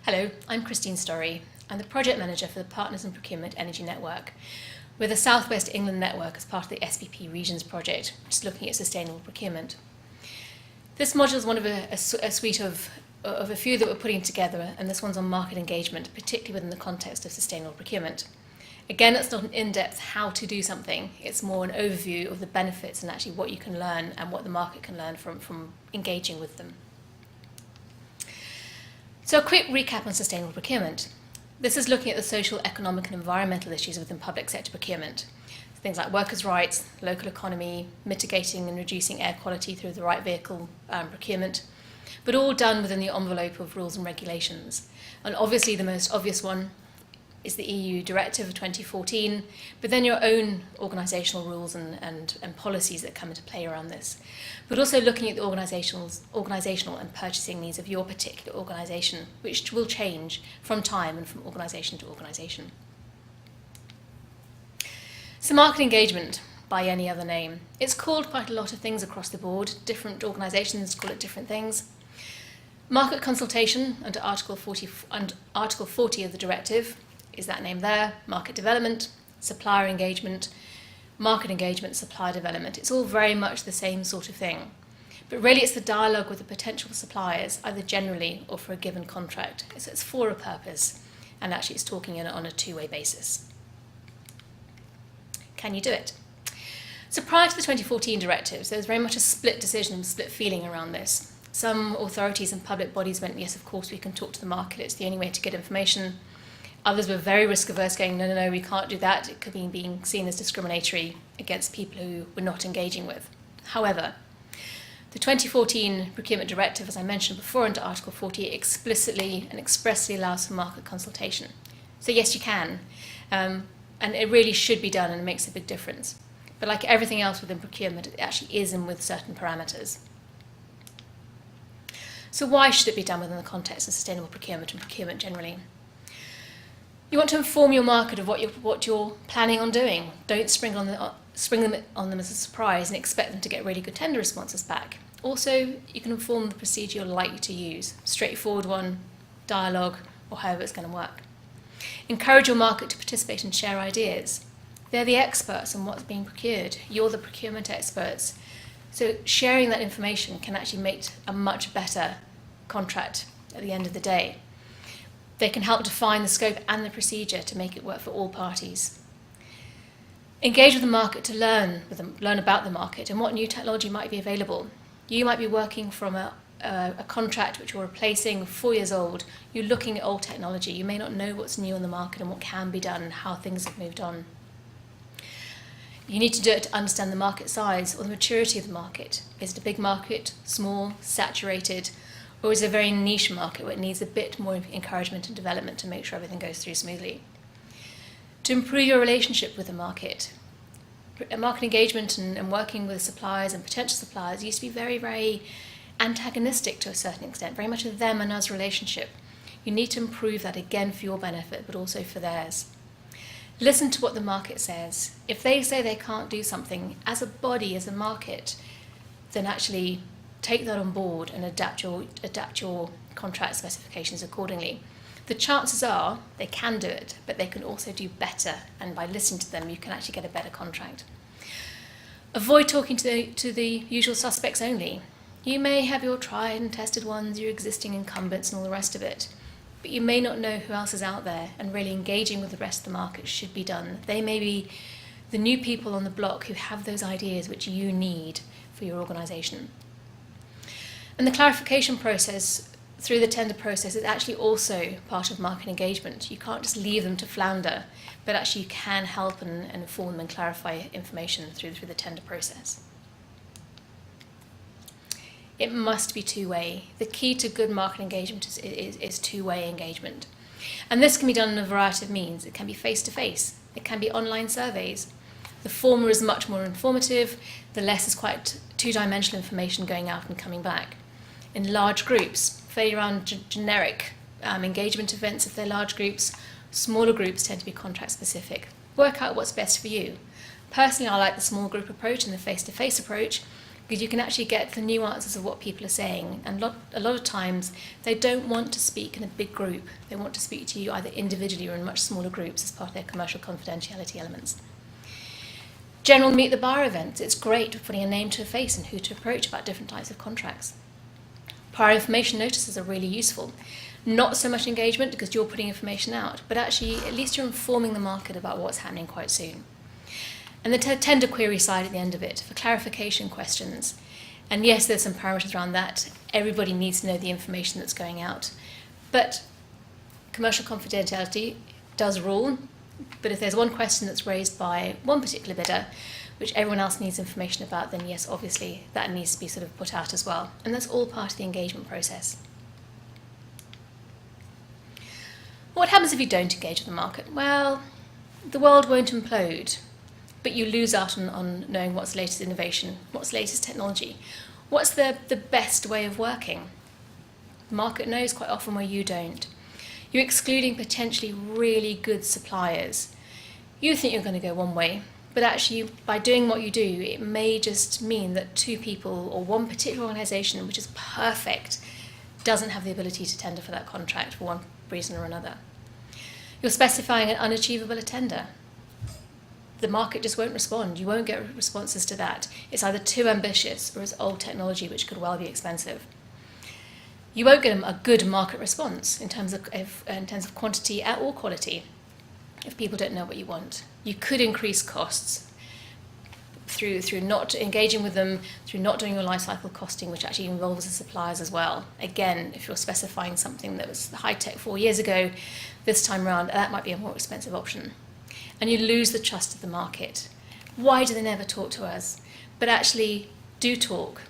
Hello, I'm Christine Storry. I'm the project manager for the Partners in Procurement Energy Network. We're the South West England network as part of the SPP Regions project, which is looking at sustainable procurement. This module is one of a suite of a few that we're putting together, and this one's on market engagement, particularly within the context of sustainable procurement. Again, it's not an in-depth how to do something, it's more an overview of the benefits and actually what you can learn and what the market can learn from engaging with them. So a quick recap on sustainable procurement. This is looking at the social, economic and environmental issues within public sector procurement. Things like workers' rights, local economy, mitigating and reducing air quality through the right vehicle procurement, but all done within the envelope of rules and regulations. And obviously the most obvious one is the EU Directive of 2014, but then your own organisational rules and policies that come into play around this. But also looking at the organisational and purchasing needs of your particular organisation, which will change from time and from organisation to organisation. So market engagement, by any other name. It's called quite a lot of things across the board. Different organisations call it different things. Market consultation under Article 40 of the Directive is that name there. Market development, supplier engagement, market engagement, supplier development. It's all very much the same sort of thing. But really it's the dialogue with the potential suppliers, either generally or for a given contract. So it's for a purpose, and actually it's talking on a two-way basis. Can you do it? So prior to the 2014 directives, there was very much a split decision, split feeling around this. Some authorities and public bodies went, yes, of course we can talk to the market, it's the only way to get information. Others were very risk averse, going, no, we can't do that. It could be being seen as discriminatory against people who we're not engaging with. However, the 2014 Procurement Directive, as I mentioned before, under Article 40, explicitly and expressly allows for market consultation. So yes, you can. And it really should be done, and it makes a big difference. But like everything else within procurement, it actually is in with certain parameters. So why should it be done within the context of sustainable procurement and procurement generally? You want to inform your market of what you're planning on doing. Don't spring them on them as a surprise and expect them to get really good tender responses back. Also, you can inform the procedure you're likely to use, straightforward one, dialogue, or however it's going to work. Encourage your market to participate and share ideas. They're the experts on what's being procured. You're the procurement experts. So sharing that information can actually make a much better contract at the end of the day. They can help define the scope and the procedure to make it work for all parties. Engage with the market to learn about the market and what new technology might be available. You might be working from a contract which you're replacing 4 years old. You're looking at old technology. You may not know what's new on the market and what can be done and how things have moved on. You need to do it to understand the market size or the maturity of the market. Is it a big market, small, saturated, or is it a very niche market where it needs a bit more encouragement and development to make sure everything goes through smoothly? To improve your relationship with the market. Market engagement and working with suppliers and potential suppliers used to be very, very antagonistic to a certain extent, very much a them and us relationship. You need to improve that again for your benefit, but also for theirs. Listen to what the market says. If they say they can't do something, as a body, as a market, then actually take that on board and adapt your contract specifications accordingly. The chances are they can do it, but they can also do better, and by listening to them you can actually get a better contract. Avoid talking to the usual suspects only. You may have your tried and tested ones, your existing incumbents and all the rest of it, but you may not know who else is out there, and really engaging with the rest of the market should be done. They may be the new people on the block who have those ideas which you need for your organisation. And the clarification process through the tender process is actually also part of market engagement. You can't just leave them to flounder, but actually you can help and inform them and clarify information through the tender process. It must be two-way. The key to good market engagement is two-way engagement. And this can be done in a variety of means. It can be face-to-face. It can be online surveys. The former is much more informative. The less is quite two-dimensional information going out and coming back. In large groups, fairly around generic engagement events, if they're large groups. Smaller groups tend to be contract specific. Work out what's best for you. Personally, I like the small group approach and the face-to-face approach, because you can actually get the nuances of what people are saying. And a lot of times they don't want to speak in a big group. They want to speak to you either individually or in much smaller groups as part of their commercial confidentiality elements. General meet the buyer events. It's great for putting a name to a face and who to approach about different types of contracts. Prior information notices are really useful. Not so much engagement because you're putting information out, but actually at least you're informing the market about what's happening quite soon. And the tender query side at the end of it for clarification questions. And yes, there's some parameters around that. Everybody needs to know the information that's going out. But commercial confidentiality does rule. But if there's one question that's raised by one particular bidder, which everyone else needs information about, then yes, obviously that needs to be sort of put out as well. And that's all part of the engagement process. What happens if you don't engage with the market? Well, the world won't implode, but you lose out on knowing what's the latest innovation, what's the latest technology, what's the best way of working. The market knows quite often where you don't. You're excluding potentially really good suppliers. You think you're going to go one way, but actually by doing what you do, it may just mean that two people or one particular organisation, which is perfect, doesn't have the ability to tender for that contract for one reason or another. You're specifying an unachievable tender. The market just won't respond. You won't get responses to that. It's either too ambitious or it's old technology, which could well be expensive. You won't get a good market response in terms of quantity or quality if people don't know what you want. You could increase costs through not engaging with them, through not doing your life cycle costing, which actually involves the suppliers as well. Again, if you're specifying something that was high-tech 4 years ago, this time around, that might be a more expensive option. And you lose the trust of the market. Why do they never talk to us? But actually, do talk,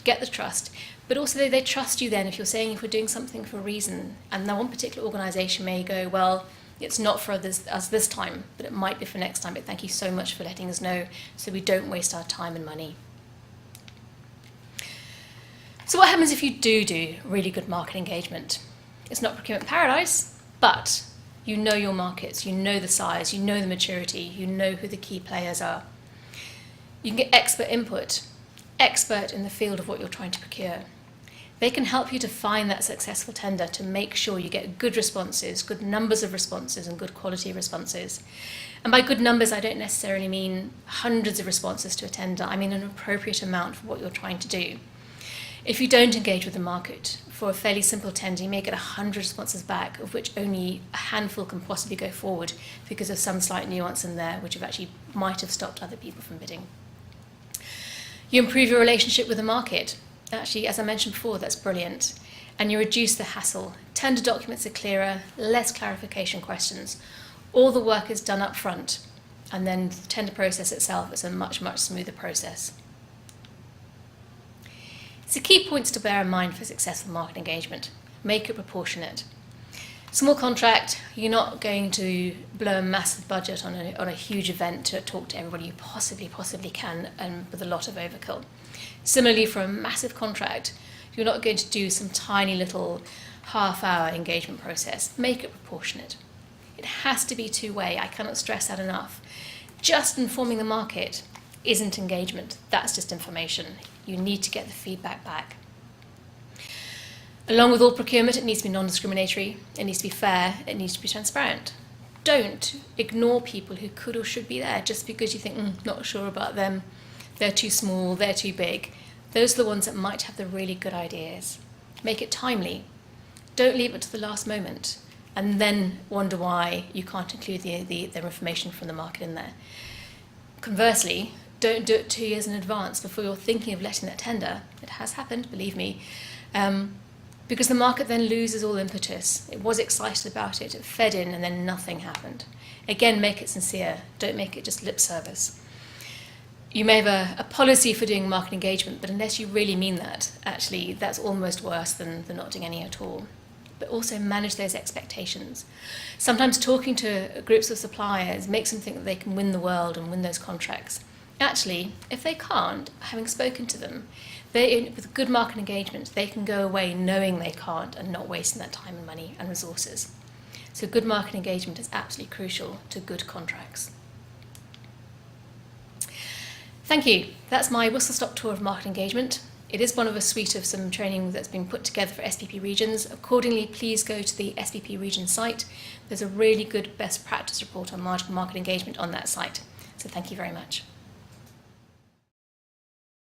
get the trust. But also they trust you then if you're saying if we're doing something for a reason. And now one particular organisation may go, well, it's not for us this time, but it might be for next time. But thank you so much for letting us know so we don't waste our time and money. So what happens if you do really good market engagement? It's not procurement paradise, but you know your markets, you know the size, you know the maturity, you know who the key players are. You can get expert input, expert in the field of what you're trying to procure. They can help you to find that successful tender to make sure you get good responses, good numbers of responses and good quality responses. And by good numbers, I don't necessarily mean hundreds of responses to a tender. I mean an appropriate amount for what you're trying to do. If you don't engage with the market for a fairly simple tender, you may get 100 responses back, of which only a handful can possibly go forward because of some slight nuance in there, which might have stopped other people from bidding. You improve your relationship with the market. Actually, as I mentioned before, that's brilliant. And you reduce the hassle. Tender documents are clearer, less clarification questions. All the work is done up front, and then the tender process itself is a much, much smoother process. So key points to bear in mind for successful market engagement. Make it proportionate. Small contract, you're not going to blow a massive budget on a huge event to talk to everybody you possibly can, and with a lot of overkill. Similarly, for a massive contract, you're not going to do some tiny little half-hour engagement process. Make it proportionate. It has to be two-way. I cannot stress that enough. Just informing the market isn't engagement. That's just information. You need to get the feedback back. Along with all procurement, it needs to be non-discriminatory, it needs to be fair, it needs to be transparent. Don't ignore people who could or should be there just because you think, not sure about them, they're too small, they're too big. Those are the ones that might have the really good ideas. Make it timely. Don't leave it to the last moment and then wonder why you can't include the information from the market in there. Conversely, don't do it 2 years in advance before you're thinking of letting that tender. It has happened, believe me. Because the market then loses all impetus. It was excited about it, it fed in, and then nothing happened. Again, make it sincere. Don't make it just lip service. You may have a policy for doing market engagement, but unless you really mean that, actually, that's almost worse than not doing any at all. But also manage those expectations. Sometimes talking to groups of suppliers makes them think that they can win the world and win those contracts. Actually, if they can't, having spoken to them, with good market engagement, they can go away knowing they can't and not wasting that time and money and resources. So good market engagement is absolutely crucial to good contracts. Thank you. That's my whistle-stop tour of market engagement. It is one of a suite of some training that's been put together for SPP regions. Accordingly, please go to the SPP region site. There's a really good best practice report on market engagement on that site. So thank you very much.